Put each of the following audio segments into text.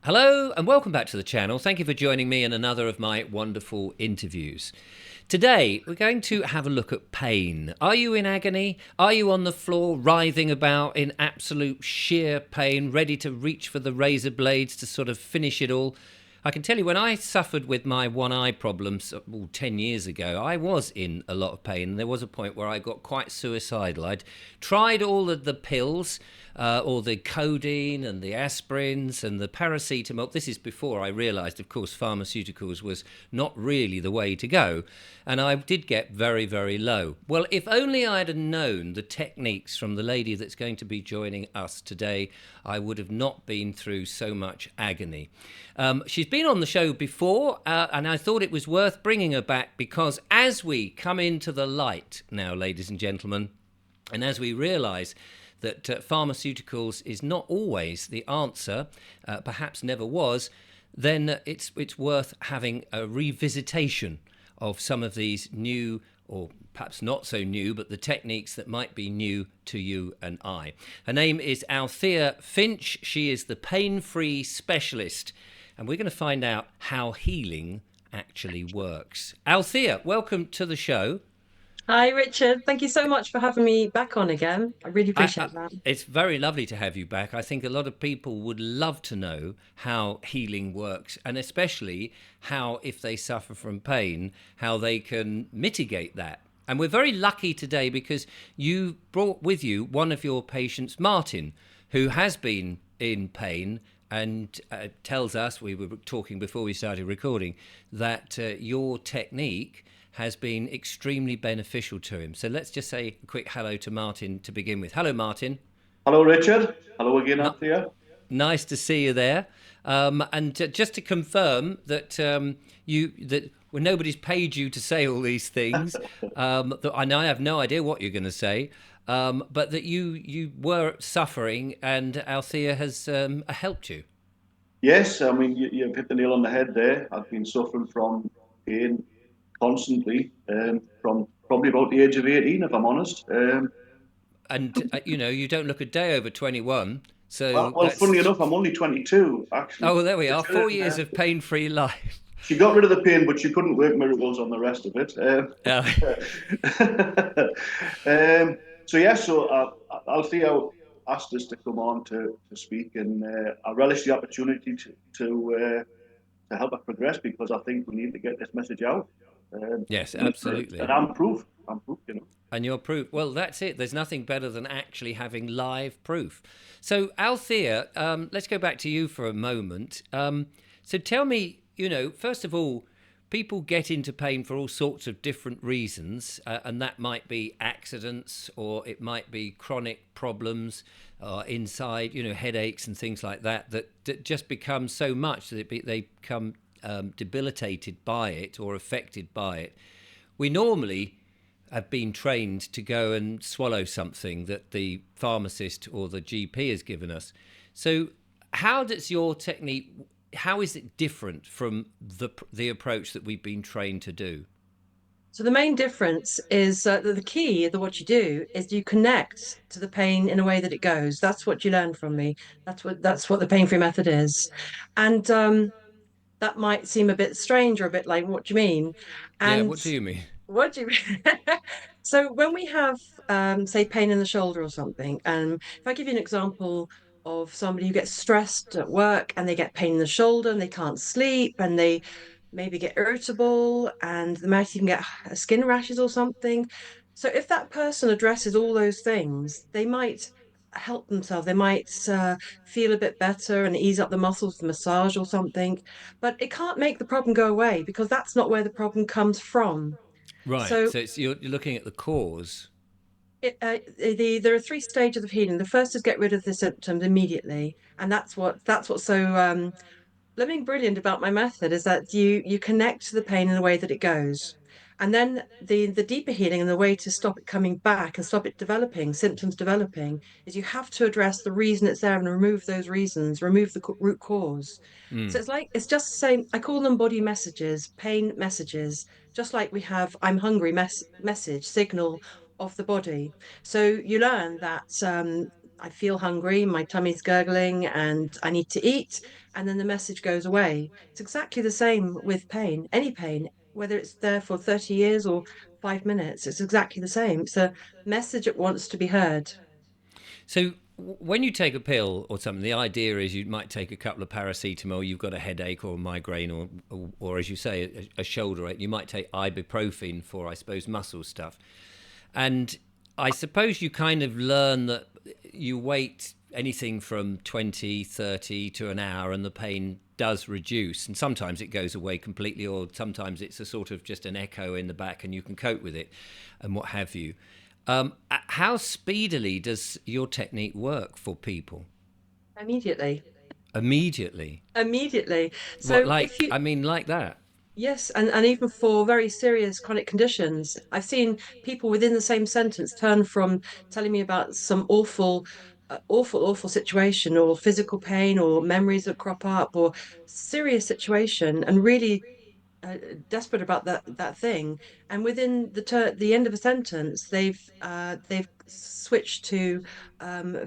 Hello and welcome back to the channel. Thank you for joining me in another of my wonderful interviews. Today we're going to have a look at pain. Are you in agony? Are you on the floor writhing about in absolute sheer pain, ready to reach for the razor blades to sort of finish it all? I can tell you, when I suffered with my one eye problems 10 years ago, I was in a lot of pain. There was a point where I got quite suicidal. I'd tried all of the pills, all the codeine and the aspirins and the paracetamol. This is before I realised, of course, pharmaceuticals was not really the way to go. And I did get very, very low. Well, if only I'd have known the techniques from the lady that's going to be joining us today, I would have not been through so much agony. She's been on the show before, and I thought it was worth bringing her back because as we come into the light now, ladies and gentlemen, and as we realise that pharmaceuticals is not always the answer, perhaps never was, then it's worth having a revisitation of some of these new, or perhaps not so new, but the techniques that might be new to you and I. Her name is Althea Finch. She is the pain-free specialist, and we're going to find out how healing actually works. Althea, welcome to the show. Hi, Richard. Thank you so much for having me back on again. I really appreciate that. It's very lovely to have you back. I think a lot of people would love to know how healing works, and especially how, if they suffer from pain, how they can mitigate that. And we're very lucky today because you brought with you one of your patients, Martin, who has been in pain and tells us, we were talking before we started recording, that your technique has been extremely beneficial to him. So let's just say a quick hello to Martin to begin with. Hello, Martin. Hello, Richard. Hello again, No, Althea. nice to see you there. And just to confirm that well, nobody's paid you to say all these things. That I know I have no idea what you're going to say, but that you were suffering, and Althea has helped you. Yes, I mean, you've hit the nail on the head there. I've been suffering from pain constantly from probably about the age of 18, if I'm honest. And you don't look a day over 21. Well, So well, funnily that's enough, I'm only 22, actually. oh, well, there we are. Richard, 4 years of pain-free life. she got rid of the pain, but she couldn't work miracles on the rest of it. Uh, So yeah, so Althea asked us to come on to speak, and I relish the opportunity to help us progress because I think we need to get this message out. Um, yes, and absolutely. I'm proof. I'm proof, you know. And your proof. Well, that's it. There's nothing better than actually having live proof. So, Althea, let's go back to you for a moment. So, tell me, first of all, people get into pain for all sorts of different reasons, and that might be accidents or it might be chronic problems inside, headaches and things like that, that just become so much that they become debilitated by it or affected by it. We normally have been trained to go and swallow something that the pharmacist or the GP has given us. So, how does your technique? How is it different from the approach that we've been trained to do? So the main difference is that the key of what you do is you connect to the pain in a way that it goes. That's what you learned from me. That's what the pain-free method is. And that might seem a bit strange or a bit like, what do you mean? Yeah, And what do you mean? what do you mean? So when we have, say, pain in the shoulder or something, if I give you an example of somebody who gets stressed at work and they get pain in the shoulder and they can't sleep and they maybe get irritable and they might even get skin rashes or something. So if that person addresses all those things, they might help themselves. They might feel a bit better and ease up the muscles with massage or something. But it can't make the problem go away because that's not where the problem comes from. Right. So So you're looking at the cause. there are three stages of healing. The first is get rid of the symptoms immediately, and that's what's so living brilliant about my method is that you connect to the pain in the way that it goes. And then the deeper healing and the way to stop it coming back and stop it developing, symptoms developing, is you have to address the reason it's there and remove those reasons, remove the root cause. So it's just the same. I call them body messages, pain messages, just like we have I'm hungry message, signal of the body. So you learn that I feel hungry, my tummy's gurgling, and I need to eat, and then the message goes away. It's exactly the same with pain, any pain, whether it's there for 30 years or 5 minutes, it's exactly the same. It's a message that wants to be heard. So when you take a pill or something, the idea is you might take a couple of paracetamol. You've got a headache or a migraine, or as you say, a shoulder ache. You might take ibuprofen for, I suppose, muscle stuff. And I suppose you kind of learn that you wait anything from 20, 30 to an hour, and the pain does reduce. And sometimes it goes away completely, or sometimes it's a sort of just an echo in the back, and you can cope with it, and what have you. How speedily does your technique work for people? Immediately. Immediately. Immediately. What, So if like, you I mean, like that? Yes, and even for very serious chronic conditions, I've seen people within the same sentence turn from telling me about some awful situation or physical pain or memories that crop up or serious situation and really desperate about that thing, and within the end of a sentence, they've switched to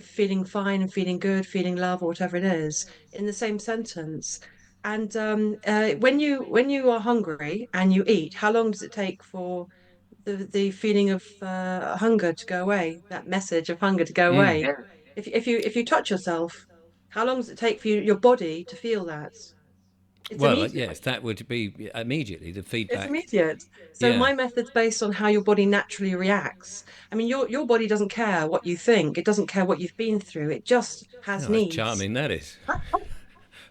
feeling fine and feeling good, feeling love, or whatever it is, in the same sentence. And when you are hungry and you eat, how long does it take for the feeling of hunger to go away? That message of hunger to go Mm. away. Yeah. If you touch yourself, how long does it take for your body to feel that? It's Well, immediate. yes, that would be immediately the It's feedback. immediate. So Yeah. my method's based on how your body naturally reacts. I mean, your body doesn't care what you think. It doesn't care what you've been through. It just has Oh, that's needs. charming, that is.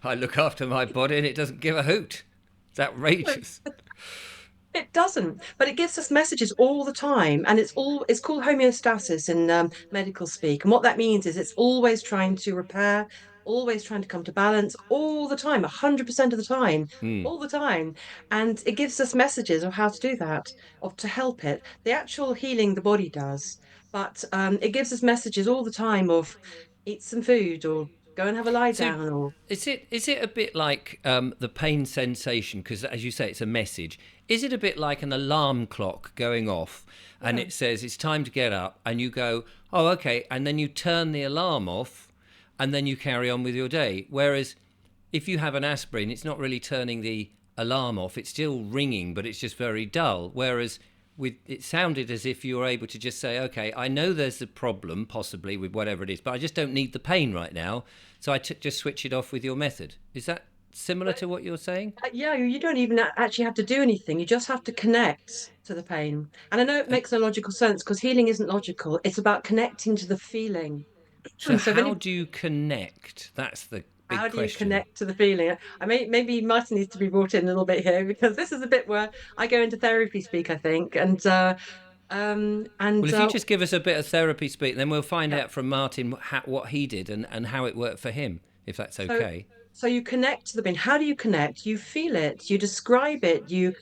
I look after my body and it doesn't give a hoot. It's outrageous. It doesn't, but it gives us messages all the time, and it's called homeostasis in medical speak. And what that means is it's always trying to repair, always trying to come to balance all the time, 100% of the time, Mm. all the time. And it gives us messages of how to do that, of to help it. The actual healing the body does, but it gives us messages all the time of eat some food or go and have a lie So down or is it a bit like the pain sensation? Because as you say, it's a message. Is it a bit like an alarm clock going off, and yeah. it says it's time to get up, and you go, oh, okay, and then you turn the alarm off, and then you carry on with your day. Whereas if you have an aspirin, it's not really turning the alarm off. It's still ringing, but it's just very dull. Whereas with it sounded as if you were able to just say, okay, I know there's a problem possibly with whatever it is, but I just don't need the pain right now. So just switch it off with your method. Is that similar to what you're saying? Yeah, you don't even actually have to do anything. You just have to connect to the pain. And I know it And makes no logical sense because healing isn't logical. It's about connecting to the feeling. so So if how any, do you connect? That's the how big do you question. connect to the feeling? Maybe Martin needs to be brought in a little bit here because this is a bit where I go into therapy speak, I think, Well, and if you just give us a bit of therapy speak, then we'll find yeah. out from Martin what he did and how it worked for him, if that's So okay. so you connect to the pain. How do you connect? You feel it, you describe it, you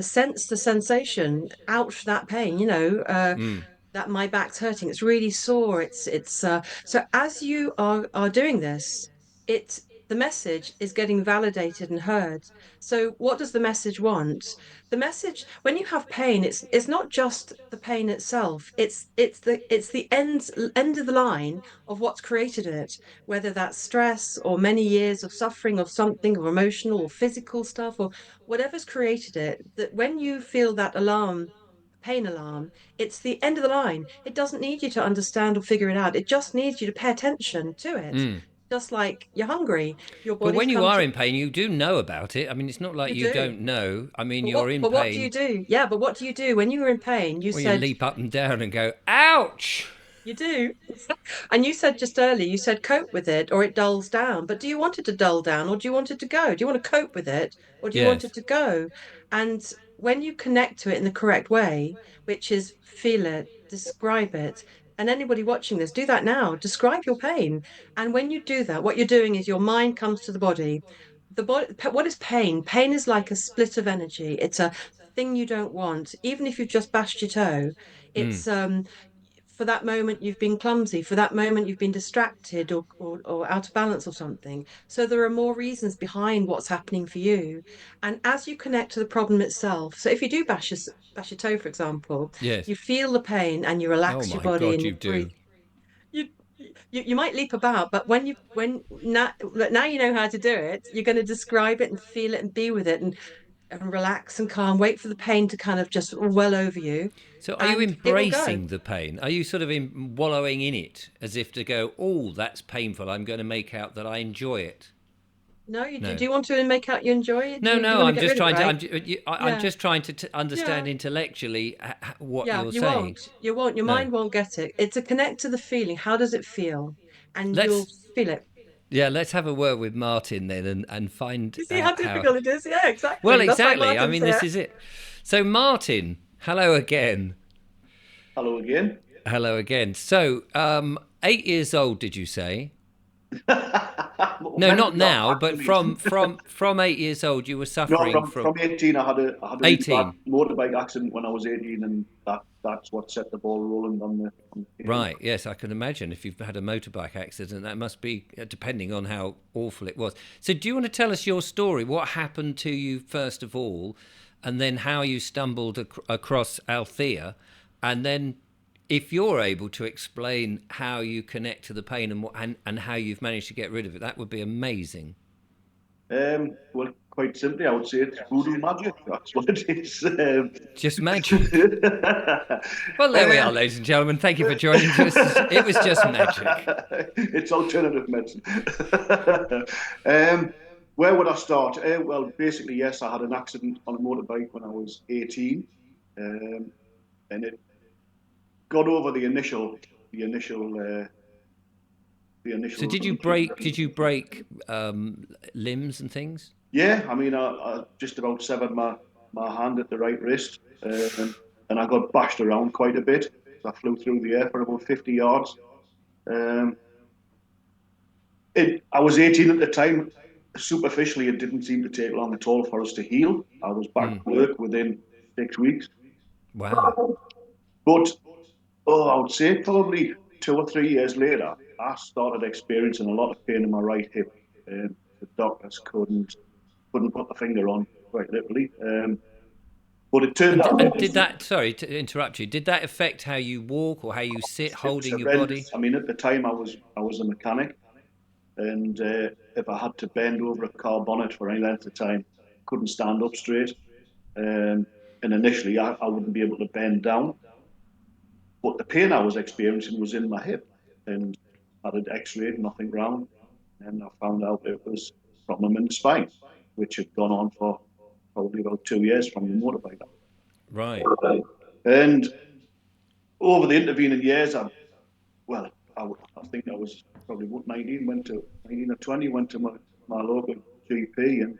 sense the sensation, ouch, that pain, Mm. that my back's hurting. It's really sore. It's so as you are doing this, it the message is getting validated and heard. So what does the message want? The message, when you have pain, it's not just the pain itself. It's the end of the line of what's created it, whether that's stress or many years of suffering of something, or emotional or physical stuff, or whatever's created it, that when you feel that alarm, pain alarm, it's the end of the line. It doesn't need you to understand or figure it out. It just needs you to pay attention to it. Mm. Just like you're hungry, your But body's when you come are to in pain, you do know about it. I mean, it's not like you you do. don't know. I mean, But you're what in but what do you pain. do? Yeah, but what do you do when you were in pain? You Well, you said leap up and down and go, ouch! you do. And you said just earlier, you said cope with it or it dulls down. But do you want it to dull down or do you want it to go? Do you want to cope with it or do you want it Yes. to go? And when you connect to it in the correct way, which is feel it, describe it, and anybody watching this, do that now. Describe your pain. And when you do that, what you're doing is your mind comes to the body. The body, what is pain? Pain is like a split of energy. It's a thing you don't want. Even if you've just bashed your toe, Mm. it's for that moment you've been clumsy, for that moment you've been distracted or out of balance or something. So there are more reasons behind what's happening for you. And as you connect to the problem itself, so if you do bash your toe, for example, Yes. you feel the pain and you Oh relax your my body God, and you you breathe. do. You, you might leap about, but when now you know how to do it, you're going to describe it and feel it and be with it and relax and calm, wait for the pain to kind of just well over you, So are you and it will go. embracing the pain? Are you sort of wallowing in it as if to go, oh, that's painful. I'm going to make out that I enjoy it. No, you do. No. Do you want to make out you enjoy it? Do you No. want to I'm get just rid of it, trying to. right? I'm Yeah, just trying to yeah, understand intellectually what yeah. you're You saying. won't. You won't. Your No. mind won't get it. It's a connect to the feeling. How does it feel? And you'll Let's feel it. let's have a word with Martin then and find You see how out how. difficult it is? Yeah, Well, exactly. That's why exactly. I Martin's mean, this here. is it. So, Martin, hello again. Hello again. Hello again. So, 8 years old, did you say? No, Meant not to be now, but actually. from 8 years old, you were No, suffering from from 18, I had a really bad 18. motorbike accident when I was 18, and that's what set the ball rolling on the pain. Right. Yes, I can imagine if you've had a motorbike accident, that must be depending on how awful it was. So, do you want to tell us your story? What happened to you first of all, and then how you stumbled across Althea, and then if you're able to explain how you connect to the pain and how you've managed to get rid of it, that would be amazing. Well, quite simply, I would say it's voodoo magic. That's what it is. Just magic. Well, there we are, uh, ladies and gentlemen. Thank you for joining us. It was just magic. it's alternative medicine. um, where would I start? Well, basically, yes, I had an accident on a motorbike when I was 18, um, and it got over the initial, the So initial. did you break limbs and things? Yeah, I mean, I just about severed my hand at the right wrist, and I got bashed around quite a bit. I flew through the air for about 50 yards. Um, I was 18 at the time. Superficially, it didn't seem to take long at all for us to heal. I was back Mm. to work within 6 weeks. Wow. But, oh, I would say probably 2 or 3 years later, I started experiencing a lot of pain in my right hip. The doctors couldn't put the finger on, quite literally. But it turned out And did that? Sorry to interrupt you. Did that affect how you walk or how you sit, it was holding your body? horrendous. I mean, at the time, I was a mechanic, and if I had to bend over a car bonnet for any length of time, couldn't stand up straight. Um, and initially, I wouldn't be able to bend down. But the pain I was experiencing was in my hip, and I had X-rayed, nothing wrong, and I found out it was a problem in the spine, which had gone on for probably about 2 years from the motorbike. Right. And over the intervening years, well, I think I was probably what, 19, went to 19 or 20, went to my local GP, and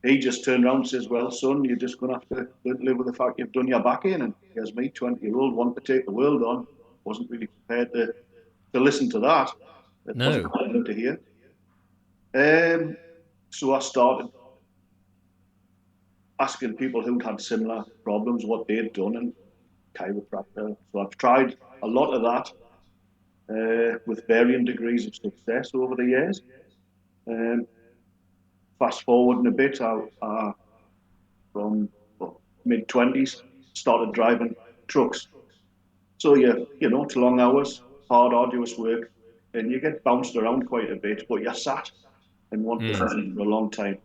he just turned around and says, well, son, you're just going to have to live with the fact you've done your back in. And here's me, 20-year-old, wanting to take the world on, wasn't really prepared to listen to that. It wasn't No. what I wanted to hear. So I started asking people who'd had similar problems what they'd done, and chiropractor. So I've tried a lot of that with varying degrees of success over the years. Um, Fast forwarding a bit, I from well, mid 20s started driving trucks. So it's long hours, hard, arduous work, and you get bounced around quite a bit, but you're sat in one Mm. position for a long time,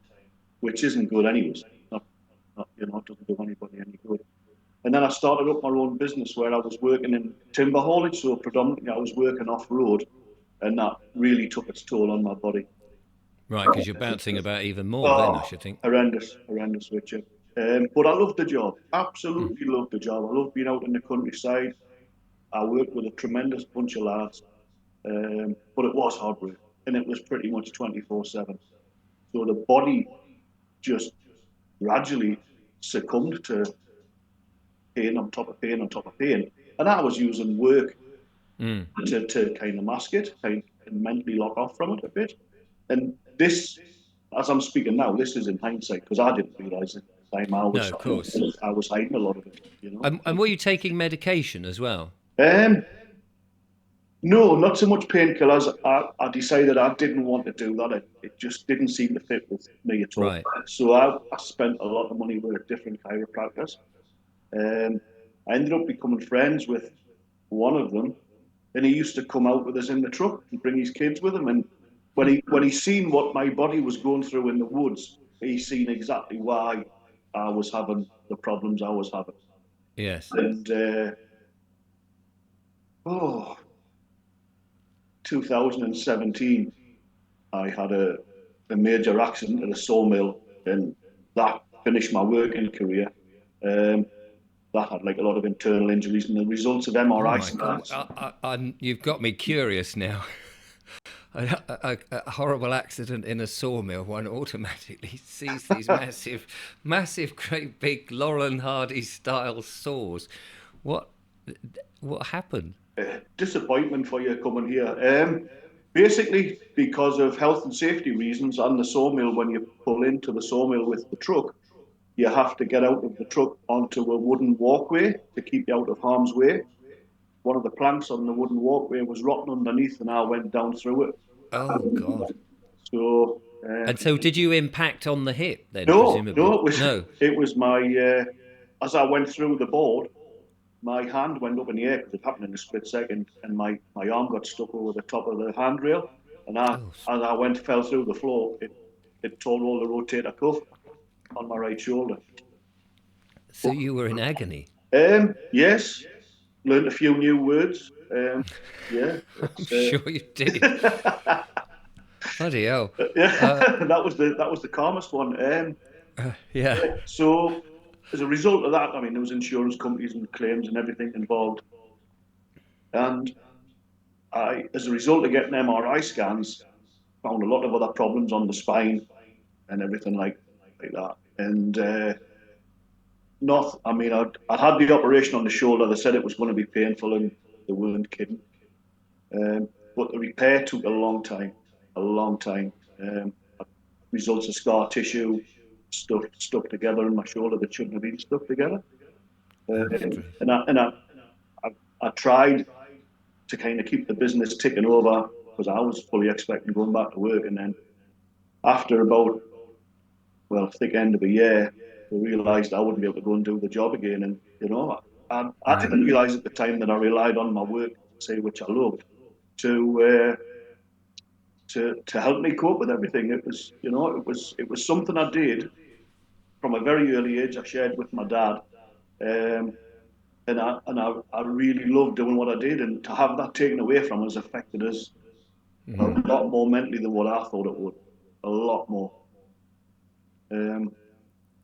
which isn't good anyways. It doesn't do anybody any good. And then I started up my own business where I was working in timber haulage, so predominantly I was working off road, and that really took its toll on my body. Right, because you're bouncing about even more then, I Oh, should think. horrendous, Richard. But I loved the job. Mm. Absolutely loved the job. I loved being out in the countryside. I worked with a tremendous bunch of lads, but it was hard work, and it was pretty much 24/7. So the body just gradually succumbed to pain on top of pain on top of pain, and I was using work Mm. to kind of mask it, kind of mentally lock off from it a bit. And this, as I'm speaking now, this is in hindsight because I didn't realise at the time No, of course. I was hiding a lot of it. And were you taking medication as well? No, not so much painkillers. I decided I didn't want to do that. It just didn't seem to fit with me at all. Right. So I spent a lot of money with different chiropractors. Um, I ended up becoming friends with one of them, and he used to come out with us in the truck and bring his kids with him. And when he seen what my body was going through in the woods, he seen exactly why I was having the problems I was having. Yes. And oh, 2017, I had a major accident at a sawmill, and that finished my working career. Um, that had like a lot of internal injuries, and the results of Oh MRI my God. scans. You've got me curious now. A horrible accident in a sawmill, one automatically sees these massive, massive, great big Laurel and Hardy style saws. What, what happened? Disappointment for you coming here. Basically, because of health and safety reasons on the sawmill, when you pull into the sawmill with the truck, you have to get out of the truck onto a wooden walkway to keep you out of harm's way. One of the planks on the wooden walkway was rotten underneath, and I went down through it. Oh God. So, And so, did you impact on the hip then? no, Presumably, no, it was no. it was my as I went through the board, my hand went up in the air because it happened in a split second, and my arm got stuck over the top of the handrail, and Oh, as I went fell through the floor, it tore all the rotator cuff on my right shoulder. so you were in agony. Yes, learned a few new words. Yeah, I'm it's sure you did. Bloody hell. yeah, that was the calmest one. Yeah. So as a result of that, I mean, there was insurance companies and claims and everything involved, and as a result of getting MRI scans, found a lot of other problems on the spine and everything like that. And not, I mean, I'd had the operation on the shoulder. They said it was going to be painful, and they weren't kidding. But the repair took a long time. Results of scar tissue stuck together in my shoulder that shouldn't have been stuck together. Oh, And I tried to kind of keep the business ticking over because I was fully expecting going back to work. And then after about, well, thick end of a year, I realised I wouldn't be able to go and do the job again. And, I didn't realise at the time that I relied on my work, say, which I loved, to to help me cope with everything. It was something I did from a very early age. I shared with my dad, um, and I really loved doing what I did. And to have that taken away from us affected us a lot more mentally than what I thought it would. A lot more. Um,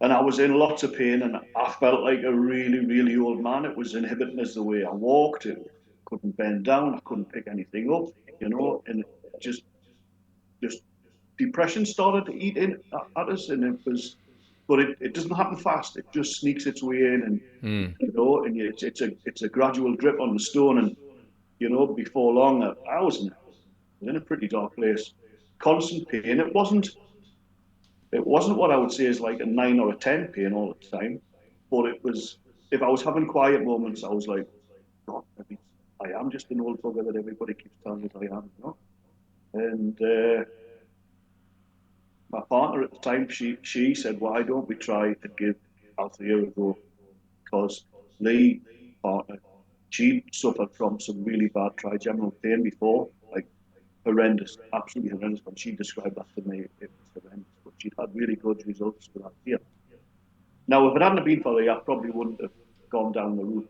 and I was in lots of pain, and I felt like a really, really old man. It was inhibiting us the way I walked. I couldn't bend down. I couldn't pick anything up, and it just depression started to eat in at us, and but it doesn't happen fast. It just sneaks its way in, and it's a gradual drip on the stone, and before long, I was in a pretty dark place. Constant pain. It wasn't what I would say is like a 9 or a 10 pain all the time, but it was. If I was having quiet moments, I was like, God, maybe I am just an old bugger that everybody keeps telling us I am. And my partner at the time, she said, "Why don't we try and give Althea a go?" Because Lee, partner, she suffered from some really bad trigeminal pain before, like horrendous, absolutely horrendous. When she described that to me, it was horrendous. But she'd had really good results with Althea. Now, if it hadn't been for Lee, I probably wouldn't have gone down the route.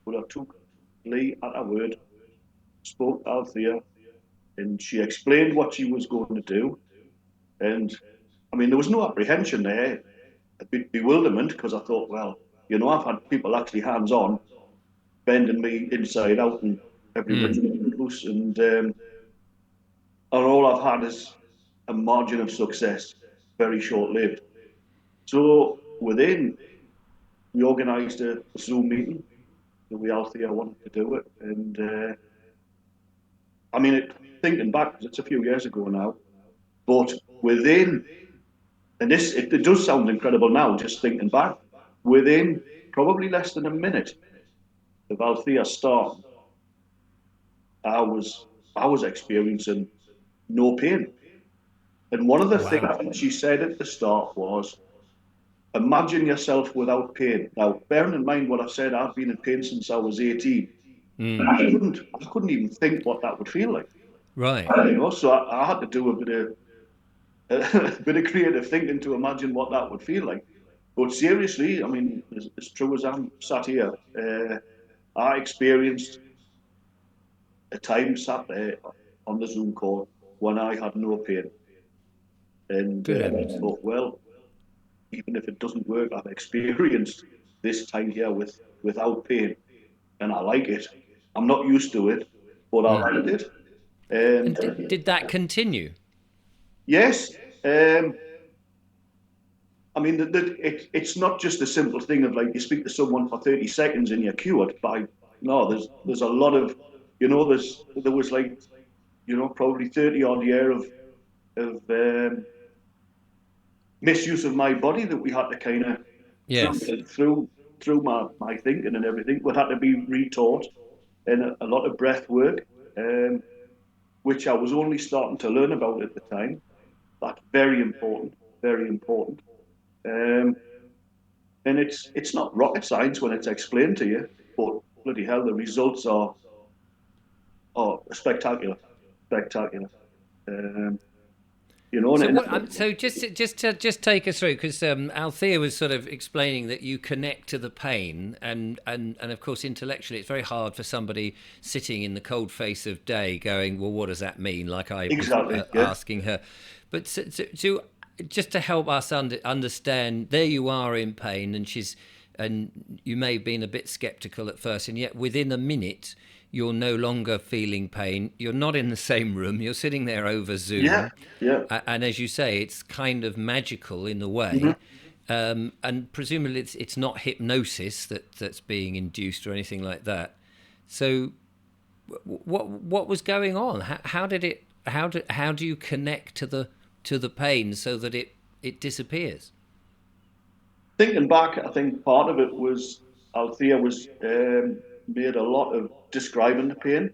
But I took Lee at her word, spoke to Althea, and she explained what she was going to do. And I mean, there was no apprehension there, a bit bewilderment because I thought, well, I've had people actually hands on bending me inside out and everybody's loose, and all I've had is a margin of success, very short lived. So we organised a Zoom meeting. The way Althea wanted to do it, and I mean, thinking back, it's a few years ago now, but within and it does sound incredible now, just thinking back. Within probably less than a minute of Althea starting, I was I was experiencing no pain. And one of the things Wow. that she said at the start was, imagine yourself without pain. Now, bearing in mind what I said, I've been in pain since I was 18. Mm. I couldn't even think what that would feel like. Right. So I had to do a bit of a bit of creative thinking to imagine what that would feel like. But seriously, I mean, as true as I'm sat here, I experienced a time sat there on the Zoom call when I had no pain, and Good I heavens. thought, well, even if it doesn't work, I've experienced this time here without pain, and I like it. I'm not used to it, but I Mm. liked it. And And did that continue? yes, I mean, it's not just a simple thing of like you speak to someone for 30 seconds and you're cured. By no, there's a lot of, there was like, probably 30 odd year of misuse of my body that we had to kind of Yes. through my thinking and everything. We had to be retaught and a lot of breath work, um, which I was only starting to learn about at the time. That's very important, very important. Um, and it's not rocket science when it's explained to you, but bloody hell, the results are spectacular, spectacular. Um, So and what? So just take us through, because Althea was sort of explaining that you connect to the pain, and of course intellectually it's very hard for somebody sitting in the cold face of day going, well, what does that mean? Like I was exactly, yeah, asking her, but just to help us understand, there you are in pain, and you may have been a bit skeptical at first, and yet within a minute you're no longer feeling pain. You're not in the same room. You're sitting there over yeah, Zoom. yeah. And as you say, it's kind of magical in a Mm-hmm. way. And presumably it's not hypnosis that's being induced or anything like that. So what was going on? How did it how do you connect to the pain so that it disappears? Thinking back, I think part of it was Althea was made a lot of describing the pain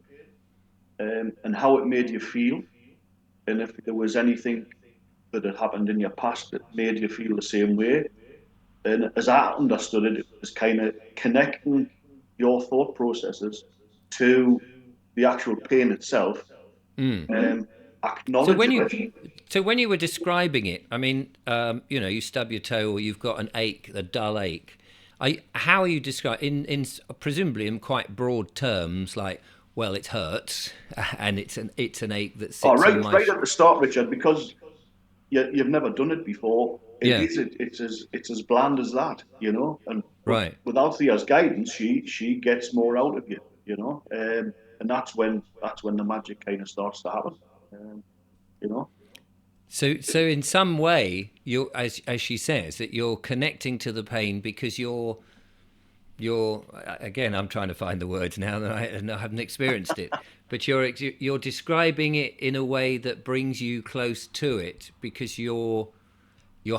and how it made you feel, and if there was anything that had happened in your past that made you feel the same way. And as I understood it, it was kind of connecting your thought processes to the actual pain itself, Mm. um, So acknowledge when you it. so when you were describing it, I mean, you stub your toe or you've got an ache, a dull ache. How are you describing presumably in quite broad terms, like, well, it hurts, and it's an ache that Oh, sits on right, my right at the start, Richard, because you've never done it before. yeah, It's as bland as that, And but right. with Althea's guidance, she gets more out of and that's when the magic kind of starts to happen, um, you know. So in some way, you're as she says that you're connecting to the pain because you're again, I'm trying to find the words now that I haven't experienced it, but you're describing it in a way that brings you close to it because you're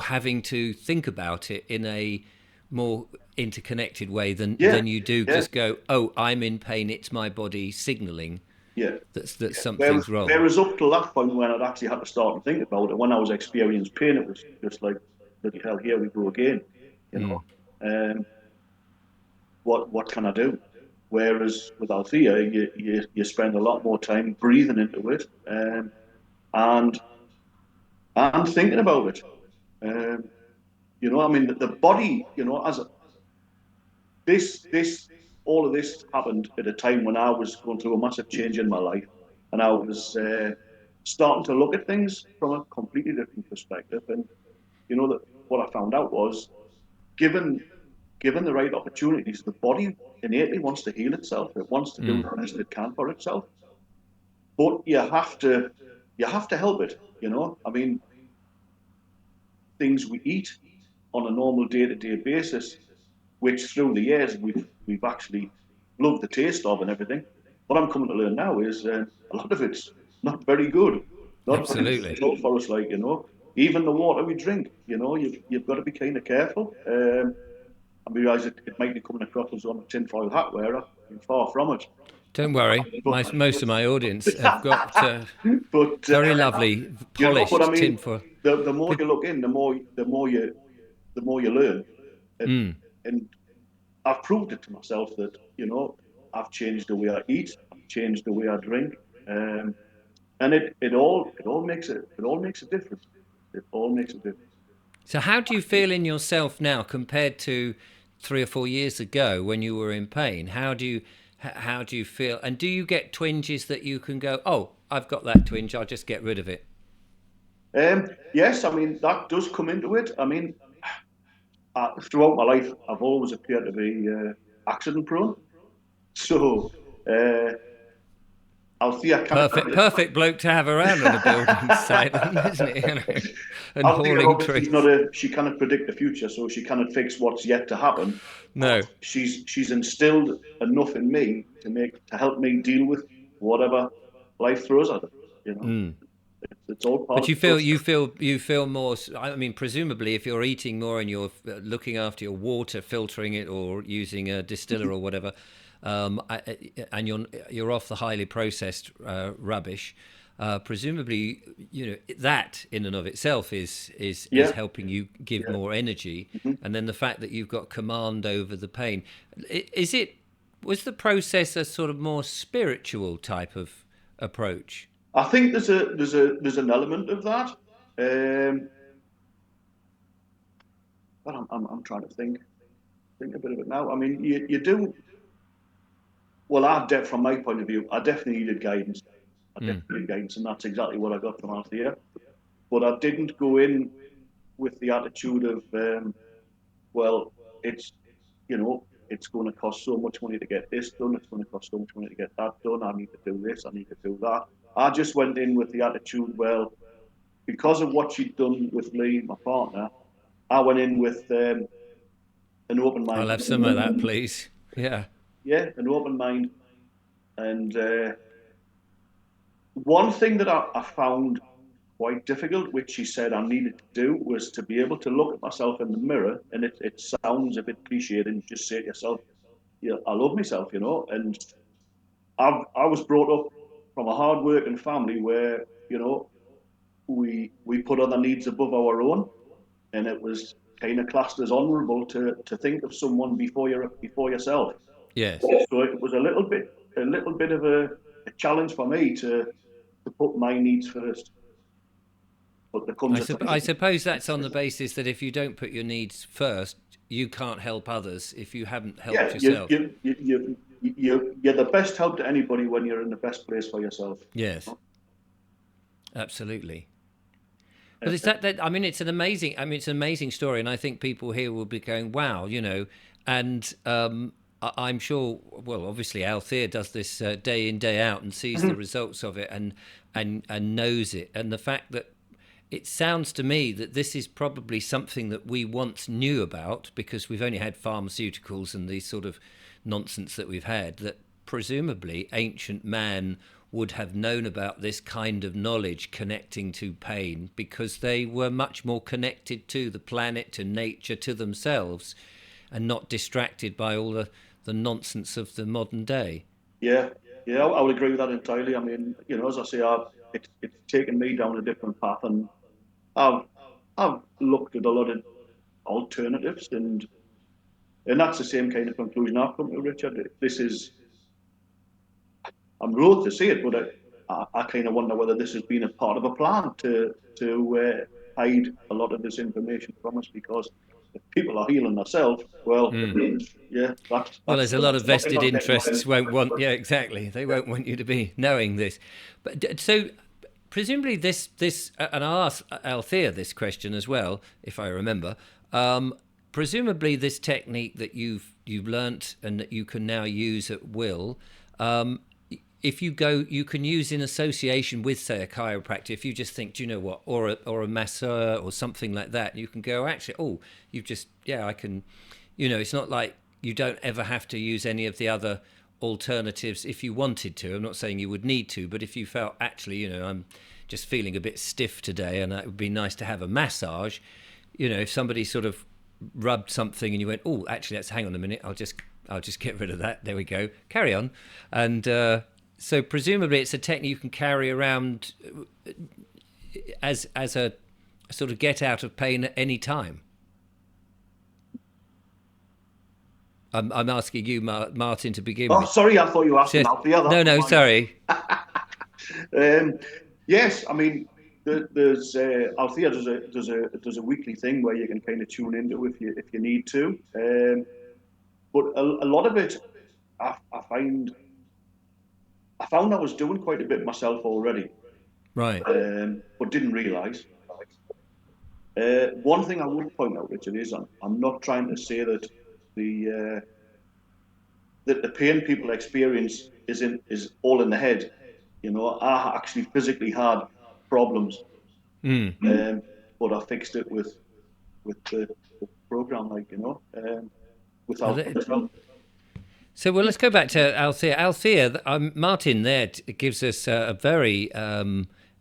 having to think about it in a more interconnected way Yeah, than you do yeah, just go, oh, I'm in pain, it's my body signaling yeah. that Whereas, something's wrong. whereas up to that point when I'd actually had to start and think about it, when I was experiencing pain, it was just like, bloody hell, here we go again, you know. Mm. Um, what can I do? Whereas with Althea, you spend a lot more time breathing into it, and and thinking about it. Um, I mean, the body, as this all of this happened at a time when I was going through a massive change in my life, and I was starting to look at things from a completely different perspective. And that what I found out was, given given the right opportunities, the body innately wants to heal itself. It wants to do Mm. the best it can for itself, but you have to help it. I mean, things we eat on a normal day-to-day basis, which through the years we've actually loved the taste of and everything. What I'm coming to learn now is a lot of it's not very good, not very Absolutely. good for us. Like, even the water we drink, you've got to be kind of careful. I realise it might be coming across as on a tinfoil hat wearer. Far from it. Don't worry, most of my audience have got but very lovely but I polished mean, tinfoil. the more you look in, the more you learn, Mm. and I've proved it to myself that I've changed the way I eat, I've changed the way I drink, and it all makes a difference. It all makes a difference. So how do you feel in yourself now compared to 3 or 4 years ago when you were in pain? How do you feel? And do you get twinges that you can go, oh, I've got that twinge, I'll just get rid of it? Yes, I mean that does come into it. I mean, throughout my life, I've always appeared to be accident prone. So, uh, Althea kind Perfect bloke to have around on a building site, then, isn't it? And Althea hauling obviously is trees. not she cannot predict the future, so she cannot fix what's yet to happen. No. She's instilled enough in me to help me deal with whatever life throws at her. You know, Mm. it's all part But of the process. you feel more. I mean, presumably, if you're eating more and you're looking after your water, filtering it, or using a distiller or whatever, and you're off the highly processed rubbish, presumably, that in and of itself is Yeah, helping you give yeah. more energy, Mhm. and then the fact that you've got command over the pain, is it? Was the process a sort of more spiritual type of approach? I think there's an element of that. But I'm trying to think a bit of it now. I mean, you do well. From my point of view, I definitely needed guidance. I Mm. definitely needed guidance, and that's exactly what I got from Althea. But I didn't go in with the attitude of, well, it's it's going to cost so much money to get this done. It's going to cost so much money to get that done. I need to do this. I need to do that. I just went in with the attitude, well, because of what she'd done with Lee, my partner, I went in with an open I'll mind. have some of that, please. Yeah. Yeah, an open mind. And one thing that I found quite difficult, which she said I needed to do, was to be able to look at myself in the mirror. And it sounds a bit cliched, and just say to yourself, "Yeah, I love myself," And I was brought up from a hard-working family where we put other needs above our own, and it was kind of classed as honourable to think of someone before yourself. Yes. So it was a little bit of a challenge for me to put my needs first. But there comes a I time. suppose that's on the basis that if you don't put your needs first, you can't help others if you haven't helped Yeah, you yourself. you you you're the best help to anybody when you're in the best place for yourself. Yes, absolutely. But it's Uh, that I mean, it's an amazing story, and I think people here will be going, wow, and I'm sure. Well, obviously, Althea does this day in day out and sees the results of it, and knows it, and the fact that it sounds to me that this is probably something that we once knew about because we've only had pharmaceuticals and these sort of nonsense that we've had, that presumably ancient man would have known about this kind of knowledge connecting to pain because they were much more connected to the planet, to nature, to themselves, and not distracted by all the nonsense of the modern day. yeah, yeah, I would agree with that entirely. I mean, as I say, it's taken me down a different path, and I've I've looked at a lot of alternatives, and that's the same kind of conclusion I've come to, Richard. I'm loath to say it, but I kind of wonder whether this has been a part of a plan to hide a lot of this information from us, because if people are healing themselves, well, yeah, Well, that's there's a lot of vested not getting interests won't want. Yeah, exactly. They won't want you to be knowing this. But so presumably this, and I'll ask Althea this question as well, if I remember. Presumably this technique that you've learnt and that you can now use at will. If you go, you can use in association with, say, a chiropractor. If you just think, do you know what, or a masseur or something like that, you can go, actually, oh, you've just, yeah, I can, it's not like you don't ever have to use any of the other alternatives if you wanted to. I'm not saying you would need to, but if you felt, actually, I'm just feeling a bit stiff today and it would be nice to have a massage, if somebody sort of rubbed something and you went, oh, actually, hang on a minute, I'll just I'll just get rid of that. There we go. Carry on. And so presumably it's a technique you can carry around as a sort of get out of pain at any time. I'm asking you, Martin, to begin Oh, with. sorry, I thought you were asking So, Althea. no, That was no, mine. sorry. Um, yes, I mean, there's Althea does a weekly thing where you can kind of tune into if you need to. But a lot of it, I found I was doing quite a bit myself already, Right. but didn't realise. One thing I would point out, Richard, is I'm not trying to say the that the pain people experience is all in the head. You know, I actually physically had problems, Mm. but I fixed it with the program, like without help. So, well, let's go back to Althea. Althea, Martin there gives us a very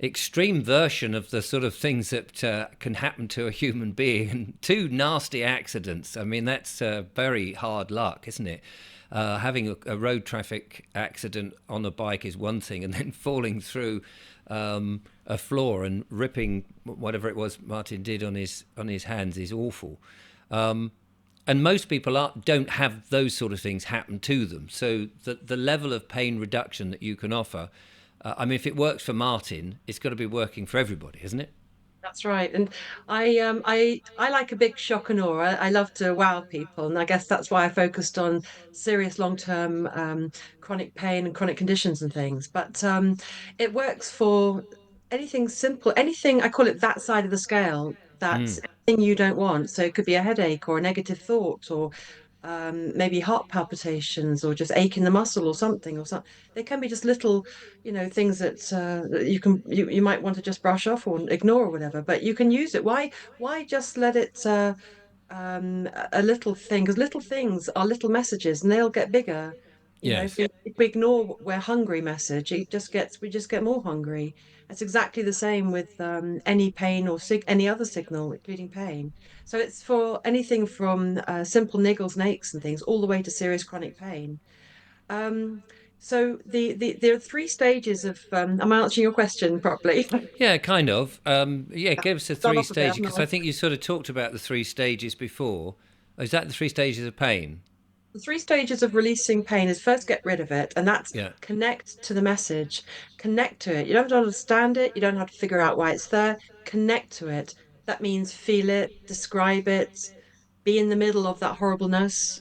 extreme version of the sort of things that can happen to a human being, and two nasty accidents. I mean, that's very hard luck, isn't it? Having a road traffic accident on a bike is one thing, and then falling through a floor and ripping whatever it was Martin did on his hands is awful. And most people don't have those sort of things happen to them. So the level of pain reduction that you can offer, I mean, if it works for Martin, it's got to be working for everybody, isn't it? That's right. And I like a big shock and awe. I love to wow people, and I guess that's why I focused on serious long-term chronic pain and chronic conditions and things. But it works for anything simple, anything I call it that side of the scale, that Mm. thing you don't want. So it could be a headache or a negative thought or maybe heart palpitations or just ache in the muscle or something or something. They can be just little, things that you might want to just brush off or ignore or whatever. But you can use it. Why just let it a little thing? Because little things are little messages, and they'll get bigger. If Yes. we ignore we're hungry message, we just get more hungry. It's exactly the same with any pain or any other signal, including pain. So it's for anything from simple niggles and aches and things, all the way to serious chronic pain. Um, so there are three stages of. Am I answering your question properly? Yeah, kind of. Yeah, give us the Gone three off a bit, stages haven't because I? I think you sort of talked about the three stages before. Is that the three stages of pain? The three stages of releasing pain is first get rid of it, and that's Yeah. connect to the message, connect to it. You don't have to understand it, you don't have to figure out why it's there. Connect to it. That means feel it, describe it, be in the middle of that horribleness,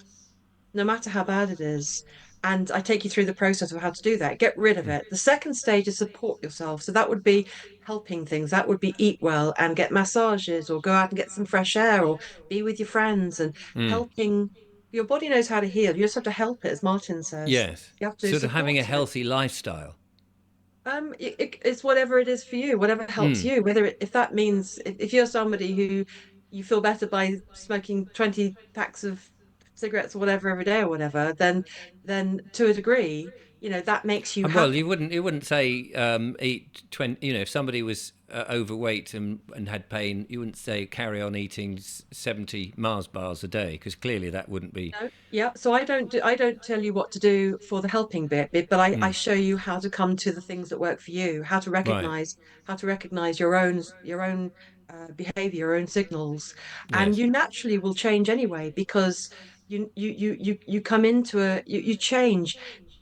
no matter how bad it is. And I take you through the process of how to do that. Get rid of Mm. it. The second stage is support yourself. So that would be helping things. That would be eat well and get massages or go out and get some fresh air or be with your friends and Mm. helping. Your body knows how to heal. You just have to help it, as Martin says. Yes. You have to Sort of having support a it. healthy lifestyle. It's whatever it is for you, whatever helps Mm. you. If that means if you're somebody who you feel better by smoking 20 packs of cigarettes or whatever every day or whatever, then to a degree, that makes you Well, happy. you wouldn't say eat 20. If somebody was overweight and had pain, you wouldn't say carry on eating 70 Mars bars a day because clearly that wouldn't be. No, yeah. So I don't tell you what to do for the helping but I Mm. show you how to come to the things that work for you, Right. how to recognize your own behavior, your own signals, and Yes. you naturally will change anyway because you come into you change.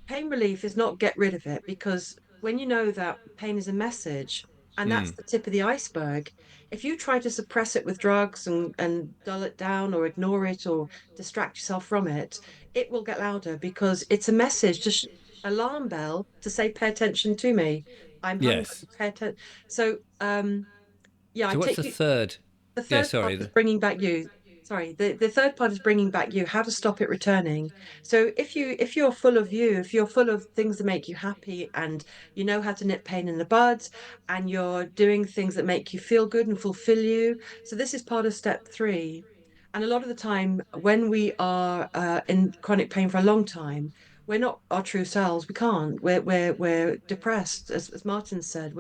Pain relief is not get rid of it because when you know that pain is a message and that's Mm. the tip of the iceberg, if you try to suppress it with drugs and dull it down or ignore it or distract yourself from it, it will get louder because it's a message, just alarm bell to say, pay attention to me. I'm hungry. Yes. Pay attention. So, yeah, I So what's take the you. third? The Yeah. third part Sorry. is bringing back you. Sorry, the third part is bringing back you, how to stop it returning. So if you're full of you, if you're full of things that make you happy and you know how to nip pain in the bud and you're doing things that make you feel good and fulfill you. So this is part of step three. And a lot of the time when we are in chronic pain for a long time, we're not our true selves. We can't. We're depressed, as Martin said.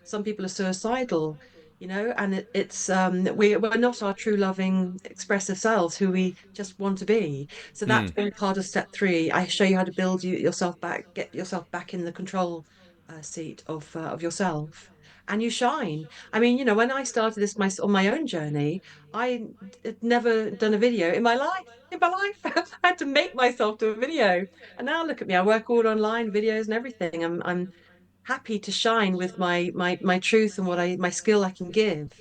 Some people are suicidal And we're not our true loving expressive selves who we just want to be. So that's Mm. all part of step three. I show you how to build yourself back, get yourself back in the control seat of yourself, and you shine. I mean, when I started this on my own journey, I had never done a video in my life. In my life, I had to make myself do a video, and now look at me. I work all online, videos and everything. I'm happy to shine with my truth and my skill I can give.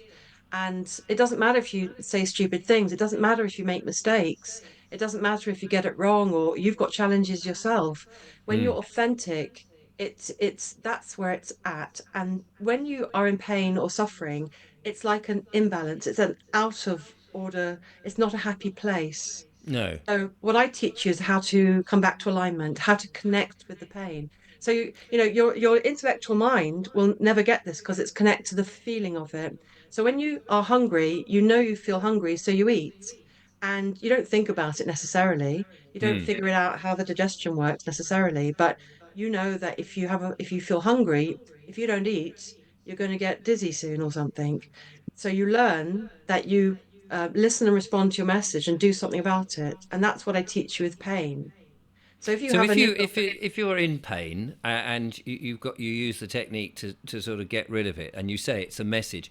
And it doesn't matter if you say stupid things. It doesn't matter if you make mistakes. It doesn't matter if you get it wrong or you've got challenges yourself. When Mm. you're authentic, it's that's where it's at. And when you are in pain or suffering, it's like an imbalance. It's an out of order. It's not a happy place. No. So what I teach you is how to come back to alignment, how to connect with the pain. So your intellectual mind will never get this because it's connected to the feeling of it. So when you are hungry, you feel hungry, so you eat. And you don't think about it necessarily. You don't Mm. figure it out how the digestion works necessarily, but you know that if you feel hungry, if you don't eat, you're going to get dizzy soon or something. So you learn that you listen and respond to your message and do something about it. And that's what I teach you with pain. So if you So have a nipple, if you're in pain and you use the technique to sort of get rid of it, and you say it's a message,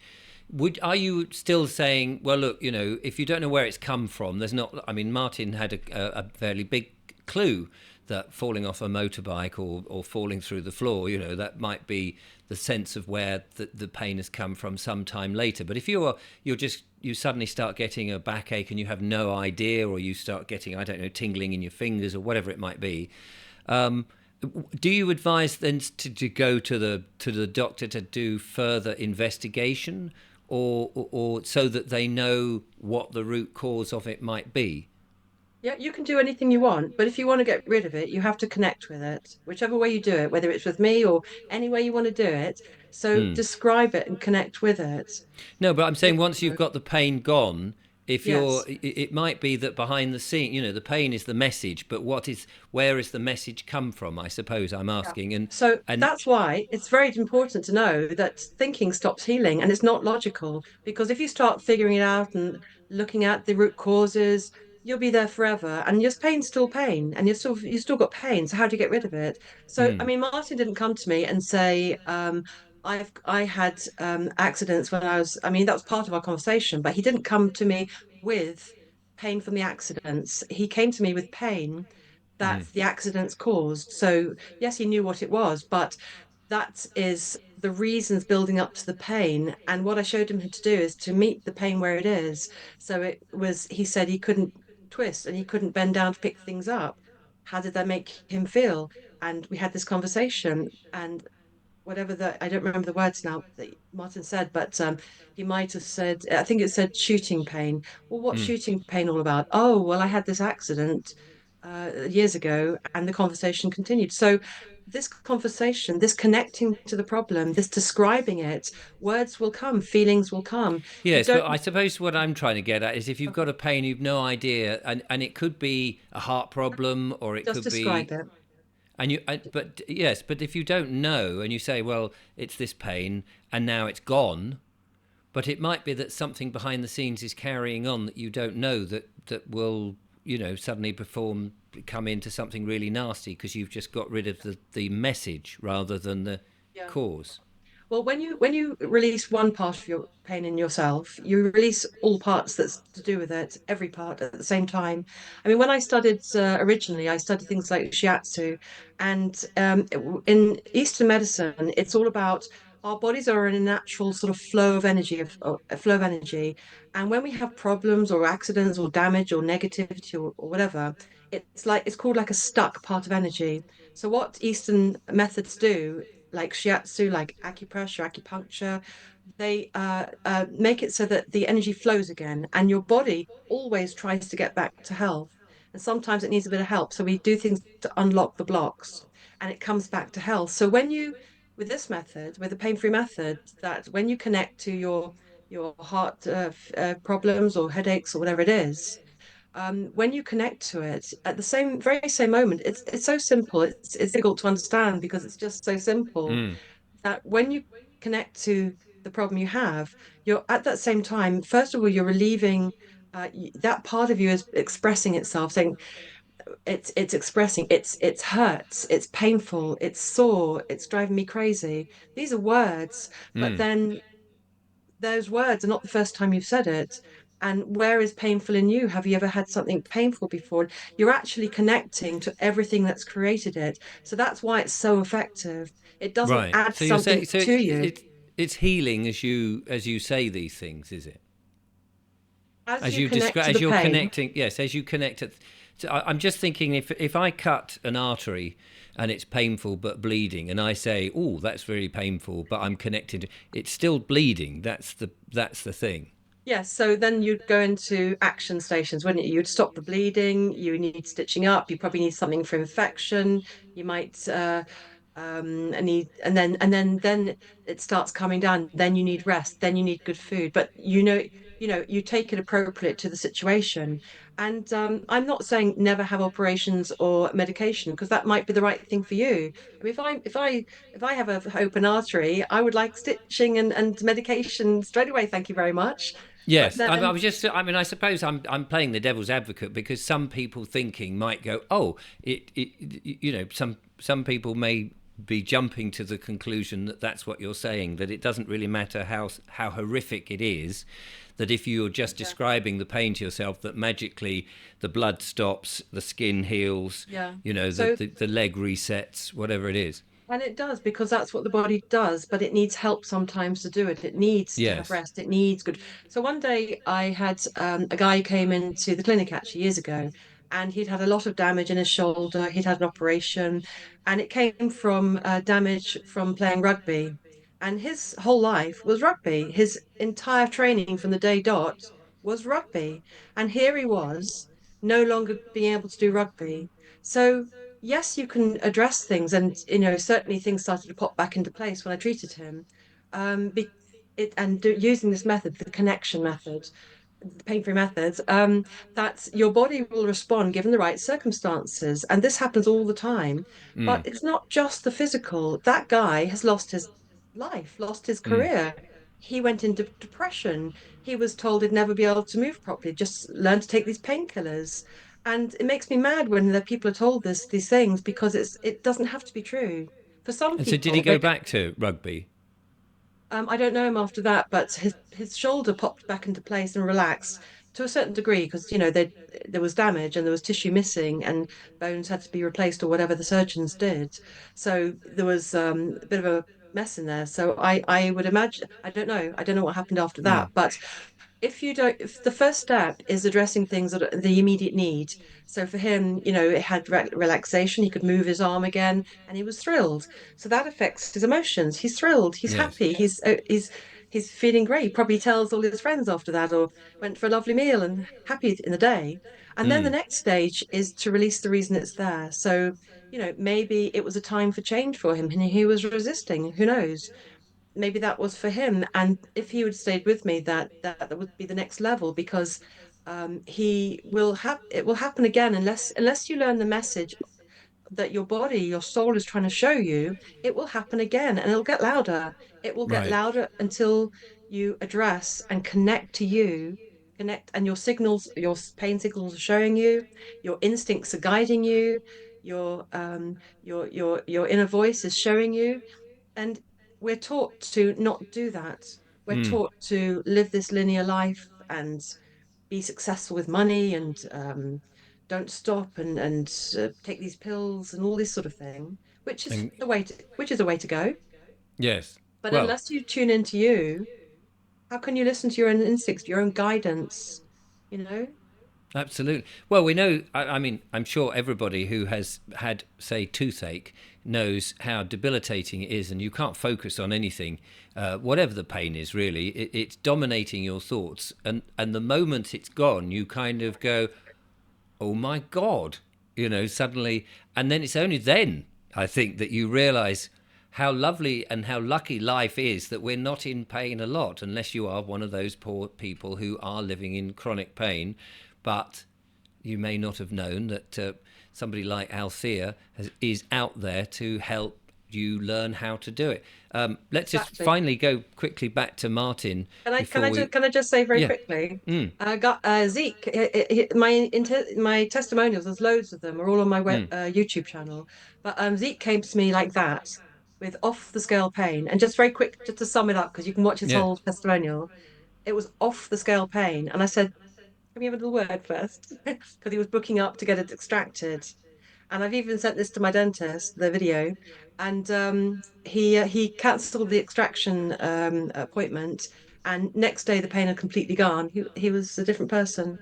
would are you still saying, well, look, if you don't know where it's come from, there's not. I mean, Martin had a fairly big clue that falling off a motorbike or falling through the floor, that might be the sense of where the pain has come from sometime later. But if you suddenly start getting a backache and you have no idea, or you start getting, I don't know, tingling in your fingers or whatever it might be, um, do you advise then to go to the doctor to do further investigation, or so that they know what the root cause of it might be? yeah, you can do anything you want, but if you want to get rid of it, you have to connect with it, whichever way you do it, whether it's with me or any way you want to do it. So Hmm. describe it and connect with it. No, but I'm You saying once you've know, got the pain gone, if you're, yes. it might be that behind the scene, the pain is the message, but where is the message come from? I suppose I'm Yeah. asking, So and that's why it's very important to know that thinking stops healing and it's not logical. Because if you start figuring it out and looking at the root causes, you'll be there forever. And your pain's still pain and you still got pain. So how do you get rid of it? So I mm, mean, Martin didn't come to me and say, I had accidents when I mean, that was part of our conversation, but he didn't come to me with pain from the accidents. He came to me with pain that mm, the accidents caused. So, yes, he knew what it was, but that is the reasons building up to the pain. And what I showed him to do is to meet the pain where it is. So he said he couldn't twist and he couldn't bend down to pick things up. How did that make him feel? And we had this conversation, and whatever I don't remember the words now that Martin said, but he might have said, I think it said shooting pain. Well, what's mm. shooting pain all about? Oh, well, I had this accident years ago, and the conversation continued. So this conversation, this connecting to the problem, this describing it, words will come, feelings will come. You Yes, don't but I suppose what I'm trying to get at is if you've got a pain, you've no idea, and it could be a heart problem, or it just could describe be, it. but yes, but if you don't know and you say, well, it's this pain, and now it's gone, but it might be that something behind the scenes is carrying on that you don't know, that will, suddenly come into something really nasty because you've just got rid of the message rather than the Yeah. cause. Well, when you release one part of your pain in yourself, you release all parts that's to do with it, every part at the same time. I mean, when I studied originally, I studied things like shiatsu, and in Eastern medicine, it's all about our bodies are in a natural sort of flow of energy, of a flow of energy, and when we have problems or accidents or damage or negativity or whatever, it's called like a stuck part of energy. So what Eastern methods do, like shiatsu, like acupressure, acupuncture, they make it so that the energy flows again, and your body always tries to get back to health. And sometimes it needs a bit of help. So we do things to unlock the blocks, and it comes back to health. So with this method, with the pain-free method, that when you connect to your heart problems or headaches or whatever it is, when you connect to it at the very same moment, it's so simple. It's difficult to understand because it's just so simple Mm. that when you connect to the problem you have, you're at that same time, first of all, you're relieving that part of you is expressing itself, saying it's expressing it's hurts, it's painful, it's sore, it's driving me crazy. These are words, but Mm. then those words are not the first time you've said it. And where is painful in you? Have you ever had something painful before? You're actually connecting to everything that's created it. So that's why it's so effective. It doesn't Right. add So you're something saying so to you. it's healing as you say these things, is it? As As you you connect describe, to as the you're pain, connecting, yes, as you connect it. So I'm just thinking if I cut an artery and it's painful but bleeding, and I say, "Oh, that's very painful," but I'm connected, it's still bleeding. That's the thing. yes, so then you'd go into action stations, wouldn't you? You'd stop the bleeding, you need stitching up, you probably need something for infection, you might and need and then it starts coming down, then you need rest, then you need good food. But you take it appropriate to the situation. And I'm not saying never have operations or medication, because that might be the right thing for you. I mean, if I have an open artery, I would like stitching and medication straight away, thank you very much. But Yes, I then was just. I mean, I suppose I'm playing the devil's advocate because some people thinking might go, oh, some people may be jumping to the conclusion that that's what you're saying, that it doesn't really matter how horrific it is, that if you're just yeah, describing the pain to yourself, that magically the blood stops, the skin heals, yeah. the, So the leg resets, whatever it is. and it does, because that's what the body does, but it needs help sometimes to do it. It needs to have Yes. rest. It needs good. So one day I had a guy who came into the clinic actually years ago, and he'd had a lot of damage in his shoulder. He'd had an operation, and it came from damage from playing rugby. And his whole life was rugby. His entire training from the day dot was rugby. And here he was, no longer being able to do rugby. So yes, you can address things, and certainly things started to pop back into place when I treated him. Be, using this method, the connection method, the pain-free methods, that your body will respond given the right circumstances, and this happens all the time. But Mm, it's not just the physical. That guy has lost his life, lost his mm. career. He went into depression. He was told he'd never be able to move properly, just learn to take these painkillers. And it makes me mad when the people are told these things, because it doesn't have to be true. For some And so, did he people, go back to rugby? I don't know him after that, but his shoulder popped back into place and relaxed to a certain degree, because there was damage and there was tissue missing and bones had to be replaced or whatever the surgeons did. So there was a bit of a mess in there. So I would imagine, I don't know what happened after that, Mm, but if the first step is addressing things that are the immediate need. So for him, it had relaxation, he could move his arm again, and he was thrilled. So that affects his emotions. He's thrilled, he's yes. happy, he's feeling great. He probably tells all his friends after that, or went for a lovely meal and happy in the day. And then the Mm. next stage is to release the reason it's there. So maybe it was a time for change for him and he was resisting, who knows. Maybe that was for him. And if he would stayed with me, that would be the next level, because he will have it will happen again, unless you learn the message that your body, your soul is trying to show you. It will happen again, and it'll get louder. It will get Right. louder until you address and connect to you, connect, and your signals, your pain signals are showing you, your instincts are guiding you, your inner voice is showing you. And we're taught to not do that. We're Mm. taught to live this linear life and be successful with money, and don't stop and take these pills and all this sort of thing, And which is a way to go. yes. But Well, unless you tune into you, how can you listen to your own instincts, your own guidance? You know? absolutely. Well, we know, I mean, I'm sure everybody who has had, say, toothache knows how debilitating it is, and you can't focus on anything, whatever the pain is, really. It's dominating your thoughts. And the moment it's gone, you kind of go, oh my God, suddenly. And then it's only then, I think, that you realize how lovely and how lucky life is that we're not in pain a lot, unless you are one of those poor people who are living in chronic pain. But you may not have known that somebody like Althea is out there to help you learn how to do it. Let's just Exactly. finally go quickly back to Martin Can I before we. can I just say very Yeah. quickly? Mm, Got Zeke. My testimonials. There's loads of them. Are all on my mm, YouTube channel. But Zeke came to me like that with off the scale pain, and just very quick, just to sum it up, because you can watch his yeah. whole testimonial. It was off the scale pain, and I said, "Can we have a little word first?" Because he was booking up to get it extracted. And I've even sent this to my dentist, the video, and he cancelled the extraction appointment. And next day, the pain had completely gone. He was a different person.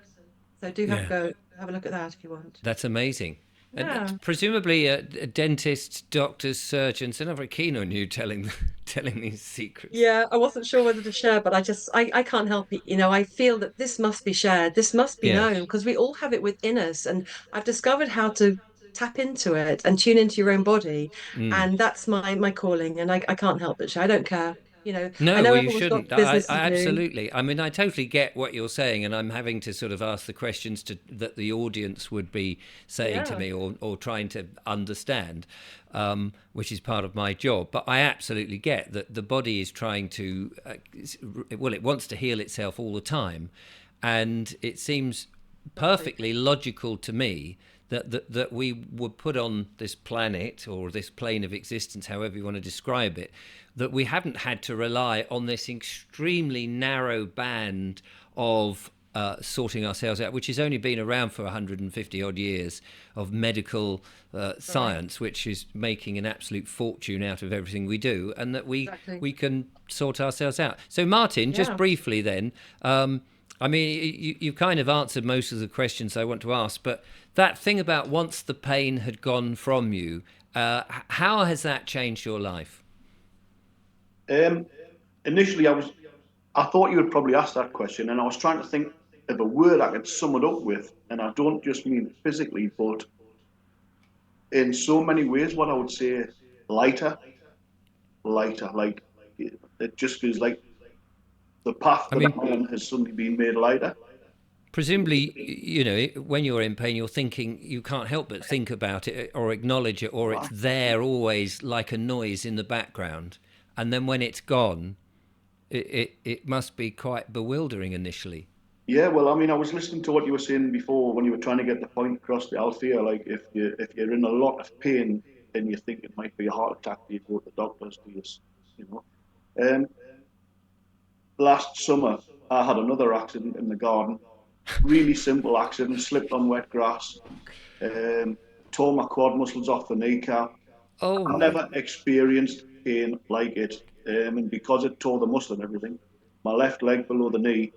So do have Yeah. go have a look at that if you want. That's amazing. And Yeah. presumably, dentists, doctors, surgeons, they're not very keen on you telling telling these secrets. Yeah, I wasn't sure whether to share, but I can't help it. I feel that this must be shared. This must be Yeah. known because we all have it within us. And I've discovered how to tap into it and tune into your own body. Mm. And that's my calling. And I can't help but share. I don't care. I No, know well, you everyone's got shouldn't. business I to do. absolutely. I mean, I totally get what you're saying, and I'm having to sort of ask the questions that the audience would be saying to Yeah, me or trying to understand, which is part of my job. But I absolutely get that the body is trying to, well, it wants to heal itself all the time, and it seems exactly. perfectly logical to me that we were put on this planet or this plane of existence, however you want to describe it, that we haven't had to rely on this extremely narrow band of sorting ourselves out, which has only been around for 150 odd years of medical Right. science, which is making an absolute fortune out of everything we do, and that Exactly. we can sort ourselves out. So, Martin, just Yeah. briefly then, I mean, you kind of answered most of the questions I want to ask, but that thing about once the pain had gone from you, how has that changed your life? Um, Initially, I thought you would probably ask that question, and I was trying to think of a word I could sum it up with, and I don't just mean physically, but in so many ways, what I would say, lighter, lighter. Like it just feels like the path I that mean, I'm on has suddenly been made lighter. presumably, when you're in pain, you're thinking, you can't help but think about it or acknowledge it, or it's there always like a noise in the background. And then when it's gone, it must be quite bewildering initially. Yeah, well, I mean, I was listening to what you were saying before when you were trying to get the point across to Althea. Like, if you're in a lot of pain and you think it might be a heart attack, do you go to the doctors? You know? Um, Last summer, I had another accident in the garden. Really simple accident. Slipped on wet grass. Um, Tore my quad muscles off the kneecap. Oh I've my. never experienced pain like it, and because it tore the muscle and everything, my left leg below the knee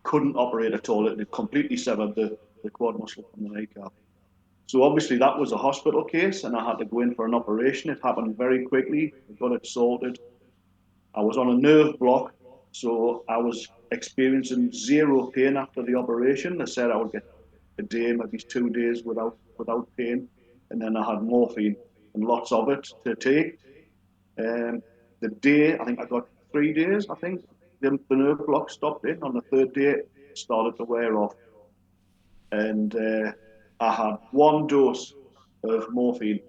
couldn't operate at all. It had completely severed the quad muscle from the kneecap. So obviously that was a hospital case, and I had to go in for an operation. It happened very quickly. We got it sorted. I was on a nerve block, so I was experiencing zero pain after the operation. They said I would get a day, maybe 2 days without pain, and then I had morphine and lots of it to take. Um, the day I think I got 3 days. I think the nerve block stopped in. On the third day, it started to wear off, and I had one dose of morphine.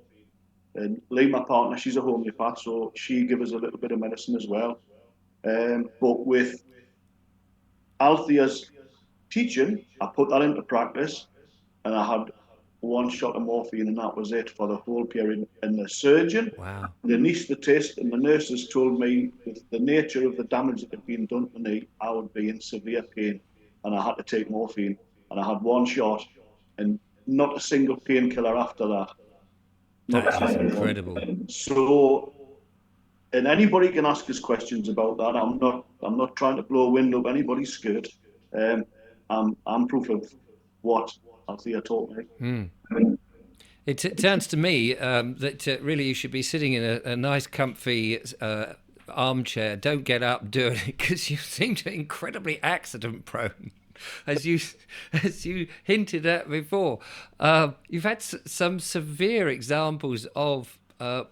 And Lee, my partner, she's a homeopath, so she gave us a little bit of medicine as well. But with Althea's teaching, I put that into practice, and I had one shot of morphine, and that was it for the whole period. And the surgeon, Wow. the anaesthetist, and the nurses told me with the nature of the damage that had been done to me, I would be in severe pain, and I had to take morphine. And I had one shot, and not a single painkiller after that. Not a That is single incredible. one. So, and anybody can ask us questions about that. I'm not trying to blow wind up anybody's skirt. Um, I'm proof of what Althea taught me. It sounds to me that really you should be sitting in a nice, comfy armchair. Don't get up doing it because you seem to be incredibly accident prone, as you as you hinted at before. You've had some severe examples of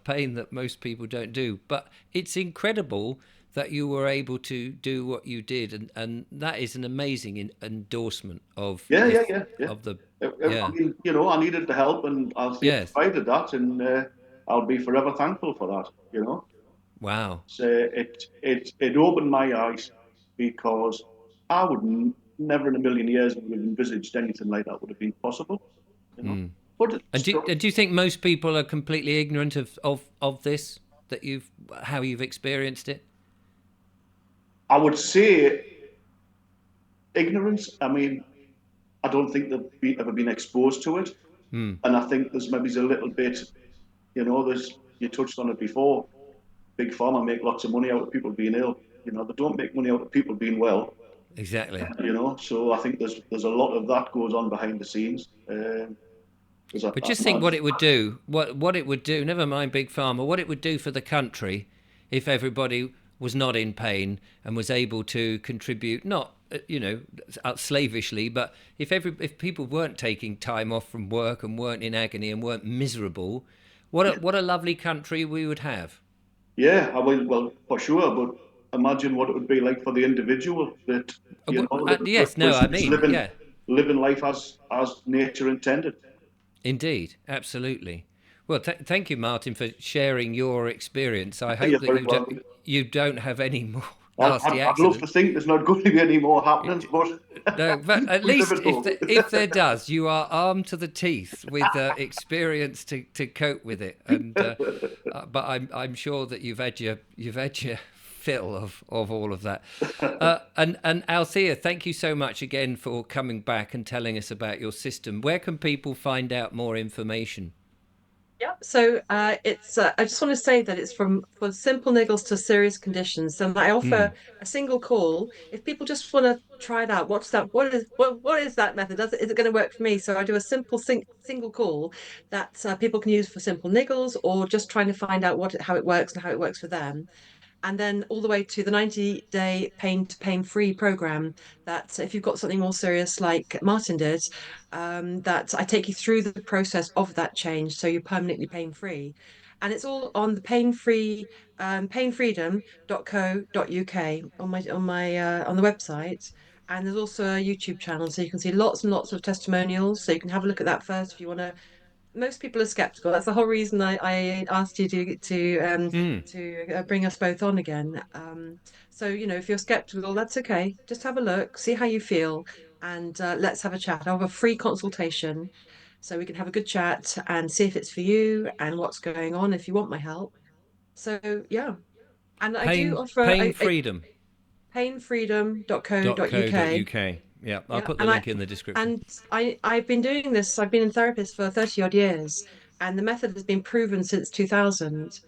pain that most people don't do, but it's incredible that you were able to do what you did, and that is an amazing endorsement of Yeah, the yeah, yeah, yeah. of the I yeah. mean, I needed the help, and Althea Yes. provided that, and I'll be forever thankful for that. Wow. So it opened my eyes because I would never in a million years would have envisaged anything like that would have been possible. You know, but And do you think most people are completely ignorant of this, that how you've experienced it? I would say ignorance. I mean, I don't think ever been exposed to it, and I think there's maybe a little bit. There's you touched on it before. Big pharma make lots of money out of people being ill. They don't make money out of people being well. Exactly. So I think there's a lot of that goes on behind the scenes. But just think what it would do. What it would do. Never mind big pharma. What it would do for the country if everybody was not in pain and was able to contribute, not slavishly, but if people weren't taking time off from work and weren't in agony and weren't miserable, what a lovely country we would have. Yeah, I will. Well, for sure. But imagine what it would be like for the individual that Yes, no, was I mean, living yeah. living life as nature intended. Indeed, absolutely. Well, thank you, Martin, for sharing your experience. I hope You're that very welcome. you don't have any more I'd, nasty I'd love to accidents. think there's not going to be any more happenings, but No, but at we live least at home. if there does, you are armed to the teeth with experience to cope with it. And but I'm sure that you've had your fill of all of that. And Althea, thank you so much again for coming back and telling us about your system. Where can people find out more information? Yeah, so it's. I just want to say that it's for simple niggles to serious conditions, and I offer a single call if people just want to try it out. What's that? What is that method? Is it going to work for me? So I do a simple single call that people can use for simple niggles or just trying to find out how it works and how it works for them, and then all the way to the 90-day pain to pain free program that if you've got something more serious like Martin did, that I take you through the process of that change so you're permanently pain free. And it's all on the painfreedom.co.uk on the website. And there's also a YouTube channel, so you can see lots and lots of testimonials. So you can have a look at that first if you want to. Most people are skeptical. That's the whole reason I asked you to bring us both on again. So if you're skeptical, that's okay. Just have a look, see how you feel, and let's have a chat. I'll have a free consultation, so we can have a good chat and see if it's for you and what's going on. If you want my help, so yeah. And I do offer Pain a freedom. painfreedom.co.uk. .co.uk. Yeah, I'll Yeah, put the link in the description. I've been doing this. I've been in therapist for 30 odd years, and the method has been proven since 2000.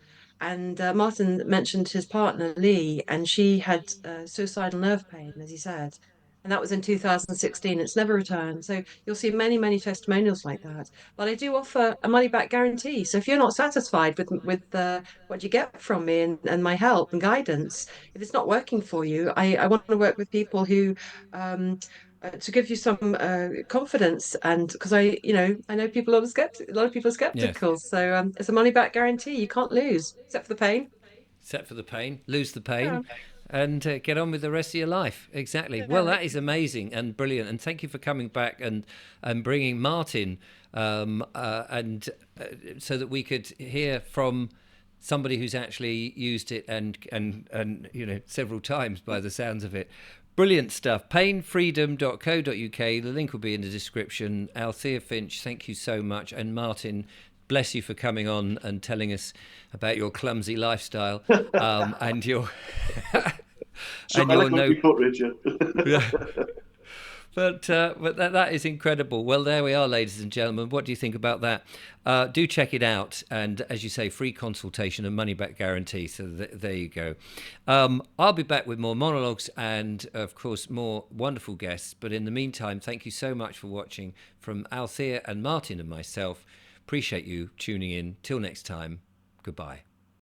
And Martin mentioned his partner Lee, and she had suicidal nerve pain, as he said, and that was in 2016. It's never returned. So you'll see many, many testimonials like that. But I do offer a money back guarantee. So if you're not satisfied with what you get from me and my help and guidance, if it's not working for you, I want to work with people who to give you some confidence, and because I know people are a lot of people are Yes. skeptical, so it's a money back guarantee. You can't lose except for the pain. Set for the pain, lose the pain, Yeah, and get on with the rest of your life. Exactly. Well, yeah, that is amazing and brilliant. And thank you for coming back and bringing Martin, and so that we could hear from somebody who's actually used it and several times by the sounds of it. Brilliant stuff. Painfreedom.co.uk. The link will be in the description. Althea Finch, thank you so much. And Martin, bless you for coming on and telling us about your clumsy lifestyle, and your So and your eloquently put, Richard. yeah. But that is incredible. Well, there we are, ladies and gentlemen. What do you think about that? Do check it out. And as you say, free consultation and money back guarantee. So there you go. I'll be back with more monologues and, of course, more wonderful guests. But in the meantime, thank you so much for watching from Althea and Martin and myself. Appreciate you tuning in. Till next time, goodbye.